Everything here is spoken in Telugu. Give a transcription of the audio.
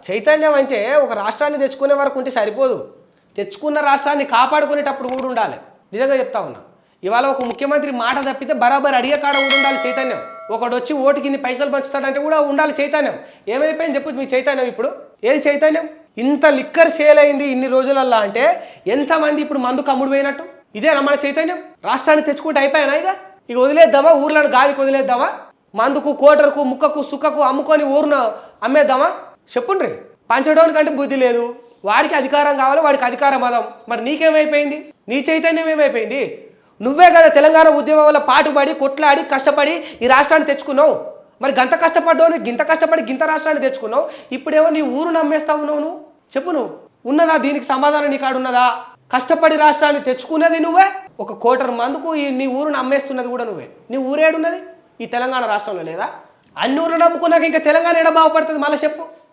చైతన్యం అంటే ఒక రాష్ట్రాన్ని తెచ్చుకునే వరకు ఉంటే సరిపోదు, తెచ్చుకున్న రాష్ట్రాన్ని కాపాడుకునేటప్పుడు కూడా ఉండాలి. నిజంగా చెప్తా ఉన్నా, ఇవాళ ఒక ముఖ్యమంత్రి మాట తప్పితే బరాబర్ అడిగే కాడ కూడా ఉండాలి చైతన్యం. ఒకడు వచ్చి ఓటు కింద పైసలు పంచుతాడంటే కూడా ఉండాలి చైతన్యం. ఏమైపోయింది చెప్పు మీ చైతన్యం ఇప్పుడు? ఏది చైతన్యం? ఇంత లిక్కర్ సేల్ అయింది ఇన్ని రోజులల్లా అంటే ఎంతమంది ఇప్పుడు మందు కమ్ముడు పోయినట్టు? ఇదేనా మన చైతన్యం? రాష్ట్రాన్ని తెచ్చుకుంటే అయిపోయానా? ఇక వదిలేద్దామా? ఊర్లను గాలికి వదిలేద్దామా? మందుకు కోటరుకు ముక్కకు సుక్కకు అమ్ముకొని ఊరున అమ్మేద్దామా? చెప్పుండ్రి. పంచడానికి అంటే బుద్ధి లేదు, వాడికి అధికారం కావాలి, వాడికి అధికార మదం. మరి నీకేమైపోయింది? నీ చైతన్యం ఏమైపోయింది? నువ్వే కదా తెలంగాణ ఉద్యమం వల్ల పాటుపడి కొట్లాడి కష్టపడి ఈ రాష్ట్రాన్ని తెచ్చుకున్నావు. మరి గంత కష్టపడ్డావు, గింత కష్టపడి గింత రాష్ట్రాన్ని తెచ్చుకున్నావు. ఇప్పుడేమో నీ ఊరు నమ్మేస్తా ఉన్నావు. నువ్వు చెప్పు, నువ్వు ఉన్నదా దీనికి సమాధానం? నీ కాడు ఉన్నదా? కష్టపడి రాష్ట్రాన్ని తెచ్చుకున్నది నువ్వే, ఒక కోటరు మందుకు నీ ఊరును అమ్మేస్తున్నది కూడా నువ్వే. నీ ఊరేడున్నది? ఈ తెలంగాణ రాష్ట్రంలో లేదా? అన్ని ఊర్లు నమ్ముకున్నాక ఇంకా తెలంగాణ ఎడ బాగుపడుతుంది? మళ్ళీ చెప్పు.